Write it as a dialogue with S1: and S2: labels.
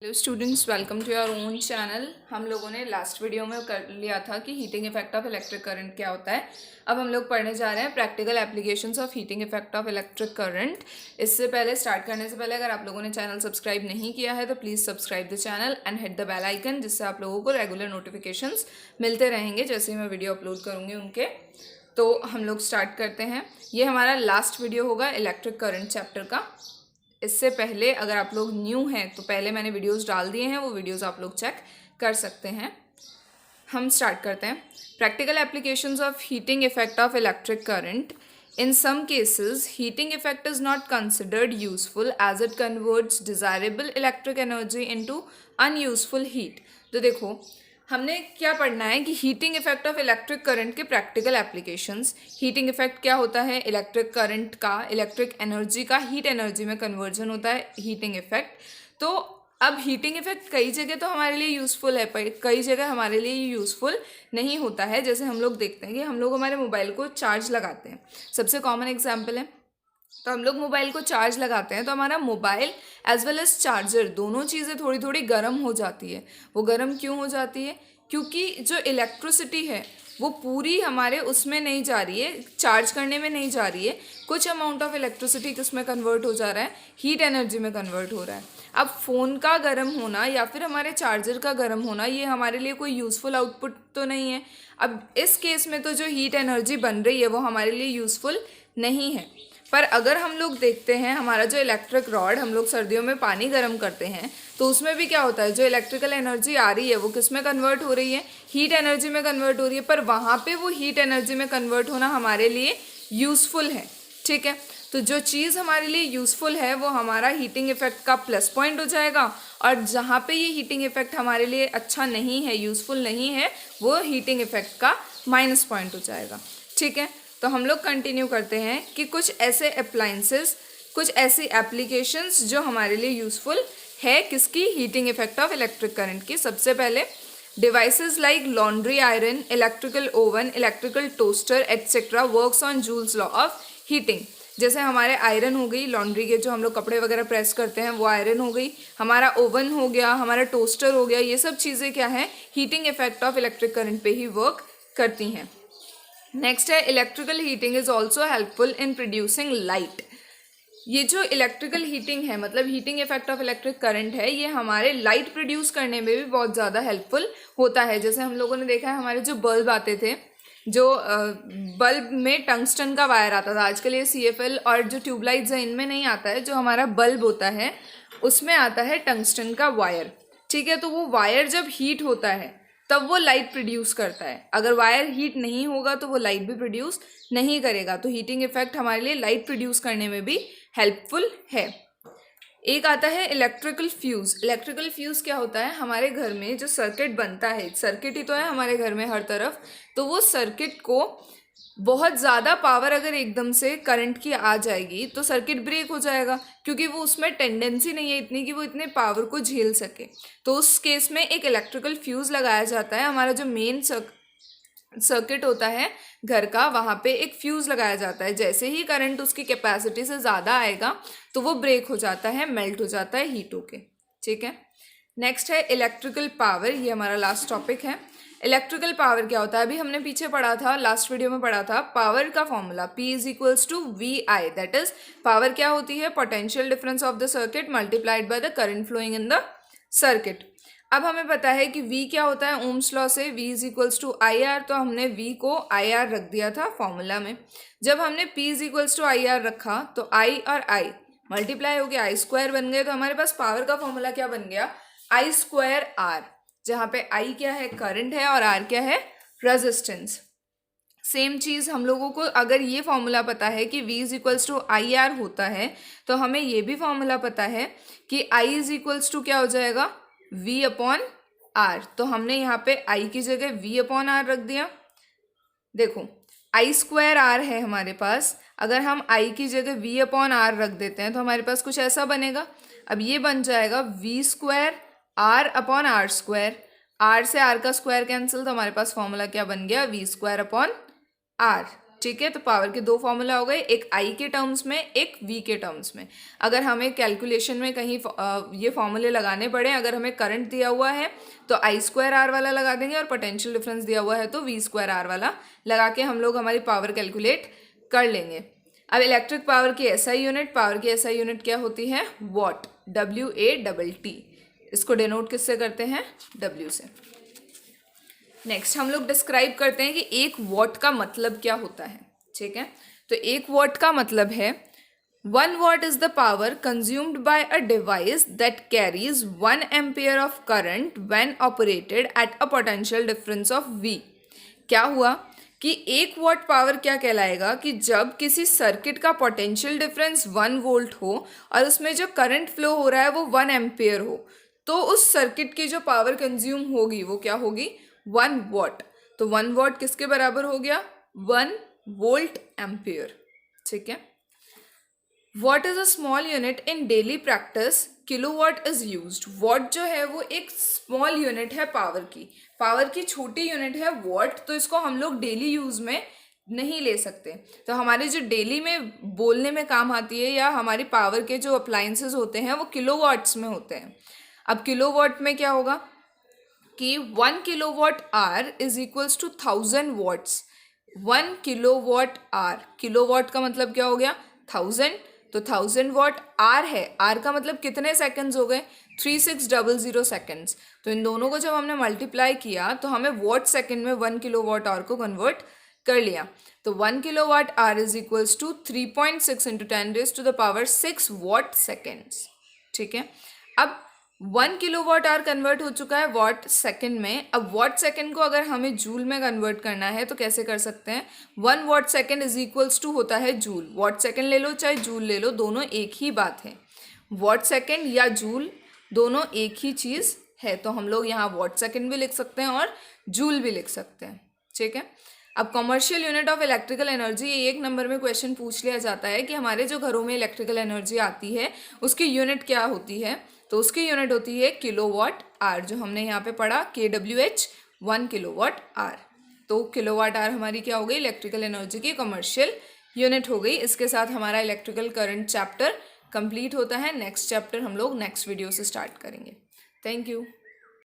S1: Hello students, welcome to your own channel. हम लोगों ने लास्ट वीडियो में कर लिया था कि heating effect of electric current क्या होता है। अब हम लोग पढ़ने जा रहे हैं practical applications of heating effect of electric current. इससे पहले स्टार्ट करने से पहले अगर आप लोगों ने चैनल सब्सक्राइब नहीं किया है तो please subscribe the channel and hit the bell icon, जिससे आप लोगों को रेगुलर नोटिफिकेशंस मिलते रहेंगे जैसे ही मैं वीडियो अपलोड करूँगी उनके। तो हम लोग स्टार्ट करते हैं। ये हमारा लास्ट वीडियो होगा इलेक्ट्रिक करंट चैप्टर का। इससे पहले अगर आप लोग न्यू हैं तो पहले मैंने वीडियोस डाल दिए हैं, वो वीडियोस आप लोग चेक कर सकते हैं। हम स्टार्ट करते हैं। Practical applications of heating effect of electric current. In some cases, heating effect is not considered useful as it converts desirable electric energy into unuseful heat। तो देखो हमने क्या पढ़ना है कि heating effect of electric current के practical applications. Heating effect क्या होता है? इलेक्ट्रिक करंट का इलेक्ट्रिक एनर्जी का हीट एनर्जी में कन्वर्जन होता है हीटिंग इफेक्ट। तो अब हीटिंग इफेक्ट कई जगह तो हमारे लिए यूज़फुल है, पर कई जगह हमारे लिए यूज़फुल नहीं होता है। जैसे हम लोग देखते हैं कि हम लोग हमारे मोबाइल को चार्ज लगाते हैं, सबसे कॉमन एग्जांपल है। तो हम लोग मोबाइल को चार्ज लगाते हैं तो हमारा mobile as well as charger दोनों चीज़ें थोड़ी थोड़ी गर्म हो जाती है। वो गर्म क्यों हो जाती है? क्योंकि जो इलेक्ट्रिसिटी है वो पूरी हमारे उसमें नहीं जा रही है, चार्ज करने में नहीं जा रही है। कुछ अमाउंट ऑफ इलेक्ट्रिसिटी किसमें कन्वर्ट हो जा रहा है? हीट एनर्जी में कन्वर्ट हो रहा है। अब फ़ोन का गर्म होना या फिर हमारे चार्जर का गर्म होना ये हमारे लिए कोई यूज़फुल आउटपुट तो नहीं है। अब इस केस में तो जो हीट एनर्जी बन रही है वो हमारे लिए यूज़फुल नहीं है। पर अगर हम लोग देखते हैं हमारा जो इलेक्ट्रिक रॉड, हम लोग सर्दियों में पानी गर्म करते हैं तो उसमें भी क्या होता है? जो इलेक्ट्रिकल एनर्जी आ रही है वो किस में कन्वर्ट हो रही है? हीट एनर्जी में कन्वर्ट हो रही है। पर वहाँ पे वो हीट एनर्जी में कन्वर्ट होना हमारे लिए यूज़फुल है। ठीक है, तो जो चीज़ हमारे लिए यूज़फुल है वो हमारा हीटिंग इफेक्ट का प्लस पॉइंट हो जाएगा, और जहाँ पे ये हीटिंग इफेक्ट हमारे लिए अच्छा नहीं है, यूज़फुल नहीं है, वो हीटिंग इफेक्ट का माइनस पॉइंट हो जाएगा। ठीक है, तो हम लोग कंटिन्यू करते हैं कि कुछ ऐसे अप्लायंसेस, कुछ ऐसी एप्लीकेशंस जो हमारे लिए यूज़फुल है किसकी? Heating effect of electric current की। सबसे पहले devices like laundry iron, electrical oven, electrical toaster etcetera works on joules law of heating. जैसे हमारे आयरन हो गई, लॉन्ड्री के जो हम लोग कपड़े वगैरह प्रेस करते हैं वो आयरन हो गई, हमारा ओवन हो गया, हमारा टोस्टर हो गया, ये सब चीज़ें क्या है? Heating effect of electric current पे ही वर्क करती हैं। नेक्स्ट है electrical heating is also helpful in producing light. ये जो इलेक्ट्रिकल हीटिंग है, मतलब heating effect of electric current है, ये हमारे लाइट प्रोड्यूस करने में भी बहुत ज़्यादा हेल्पफुल होता है। जैसे हम लोगों ने देखा है हमारे जो बल्ब आते थे, जो बल्ब में टंगस्टन का वायर आता था, आजकल ये CFL और जो ट्यूबलाइट्स हैं इनमें नहीं आता है, जो हमारा बल्ब होता है उसमें आता है टंगस्टन का वायर। ठीक है, तो वो वायर जब हीट होता है तब वो लाइट प्रोड्यूस करता है। अगर वायर हीट नहीं होगा तो वो लाइट भी प्रोड्यूस नहीं करेगा। तो हीटिंग इफेक्ट हमारे लिए लाइट प्रोड्यूस करने में भी हेल्पफुल है। एक आता है इलेक्ट्रिकल फ्यूज़। इलेक्ट्रिकल फ्यूज़ क्या होता है? हमारे घर में जो सर्किट बनता है, सर्किट ही तो है हमारे घर में हर तरफ, तो वो सर्किट को बहुत ज़्यादा पावर अगर एकदम से करंट की आ जाएगी तो सर्किट ब्रेक हो जाएगा, क्योंकि वो उसमें टेंडेंसी नहीं है इतनी कि वो इतने पावर को झेल सके। तो उस केस में एक इलेक्ट्रिकल फ्यूज़ लगाया जाता है। हमारा जो मेन सर्किट होता है घर का, वहाँ पे एक फ्यूज़ लगाया जाता है। जैसे ही करंट उसकी कैपेसिटी से ज़्यादा आएगा तो वो ब्रेक हो जाता है, मेल्ट हो जाता है हीट होके। ठीक है, नेक्स्ट है इलेक्ट्रिकल पावर। ये हमारा लास्ट टॉपिक है। इलेक्ट्रिकल पावर क्या होता है? अभी हमने पीछे पढ़ा था, लास्ट वीडियो में पढ़ा था, पावर का formula P is equals to VI। That is power क्या होती है? Potential difference of the circuit multiplied by the current flowing in the circuit. अब हमें पता है कि V क्या होता है ओम्स लॉ से? V is equals to IR, तो हमने V को IR रख दिया था फॉर्मूला में। जब हमने P is equals to IR रखा तो I और I मल्टीप्लाई हो गया, I स्क्वायर बन गए। तो हमारे पास पावर का फॉर्मूला क्या बन गया? I स्क्वायर R, जहाँ पे I क्या है? करंट है, और R क्या है? रेजिस्टेंस। सेम चीज़ हम लोगों को अगर ये फॉर्मूला पता है कि V is equals to IR होता है, तो हमें ये भी फॉर्मूला पता है कि I इज इक्वल्स टू क्या हो जाएगा? V upon R। तो हमने यहाँ पे I की जगह V अपॉन R रख दिया। देखो I स्क्वायर R है हमारे पास, अगर हम I की जगह V अपॉन R रख देते हैं तो हमारे पास कुछ ऐसा बनेगा। अब ये बन जाएगा V square R upon R square. R से R का स्क्वायर कैंसिल, तो हमारे पास फॉर्मूला क्या बन गया? V square upon R। ठीक है। तो पावर के दो फॉर्मूला हो गए, एक आई के टर्म्स में, एक वी के टर्म्स में। अगर हमें कैलकुलेशन में कहीं ये फॉर्मूले लगाने पड़े, अगर हमें करंट दिया हुआ है तो आई स्क्वायर आर वाला लगा देंगे, और पोटेंशियल डिफरेंस दिया हुआ है तो वी स्क्वायर आर वाला लगा के हम लोग हमारी पावर कैलकुलेट कर लेंगे। अब इलेक्ट्रिक पावर की एसआई यूनिट, पावर की एसआई यूनिट क्या होती है? What, WATT। इसको डिनोट किससे करते हैं? W से। नेक्स्ट हम लोग डिस्क्राइब करते हैं कि एक वॉट का मतलब क्या होता है। ठीक है, तो एक वॉट का मतलब है 1 watt is the power consumed by a device that carries 1 ampere of current when operated at a potential difference of V। क्या हुआ कि 1 वॉट पावर क्या कहलाएगा कि जब किसी सर्किट का पोटेंशियल डिफरेंस 1 वोल्ट हो और उसमें जो करंट फ्लो हो रहा है वो 1 एम्पियर हो, तो उस सर्किट की जो पावर कंज्यूम होगी वो क्या होगी? 1 वॉट। तो 1 वॉट किसके बराबर हो गया? 1 वोल्ट एम्पियर। ठीक है। What is a small unit in daily practice? Kilowatt is used. What जो है वो एक स्मॉल यूनिट है पावर की छोटी यूनिट है वॉट, तो इसको हम लोग डेली यूज में नहीं ले सकते। तो हमारे जो डेली में बोलने में काम आती है या हमारी पावर के जो अप्लायंसेस होते हैं वो किलोवाट्स में होते हैं। अब किलोवाट में क्या होगा कि 1 kilowatt hour is equals to 1000 watts. 1 kilowatt hour, kilowatt का मतलब क्या हो गया? 1000। तो 1000 वॉट आर है, आर का मतलब कितने सेकंड्स हो गए? 3600 सेकंड्स। तो इन दोनों को जब हमने मल्टीप्लाई किया तो हमें वॉट सेकंड में 1 किलोवाट आर को कन्वर्ट कर लिया। तो 1 kilowatt hour is equals to 3.6 into 10⁻⁶ watt seconds. ठीक है। अब 1 किलोवाट आवर कन्वर्ट हो चुका है वॉट सेकंड में। अब वॉट सेकंड को अगर हमें जूल में कन्वर्ट करना है तो कैसे कर सकते हैं? 1 watt second is equals to होता है जूल। वॉट सेकंड ले लो चाहे जूल ले लो, दोनों एक ही बात है। वॉट सेकंड या जूल दोनों एक ही चीज़ है, तो हम लोग यहाँ वॉट सेकंड भी लिख सकते हैं और जूल भी लिख सकते हैं। ठीक है। अब commercial unit of electrical energy, ये 1 नंबर में क्वेश्चन पूछ लिया जाता है कि हमारे जो घरों में इलेक्ट्रिकल एनर्जी आती है उसकी यूनिट क्या होती है? तो उसकी यूनिट होती है किलोवाट आर, जो हमने यहाँ पे पढ़ा kWh 1 किलोवाट आर। तो किलोवाट आर हमारी क्या हो गई? इलेक्ट्रिकल एनर्जी की कमर्शियल यूनिट हो गई। इसके साथ हमारा इलेक्ट्रिकल करंट चैप्टर कंप्लीट होता है। नेक्स्ट चैप्टर हम लोग नेक्स्ट वीडियो से स्टार्ट करेंगे। Thank you.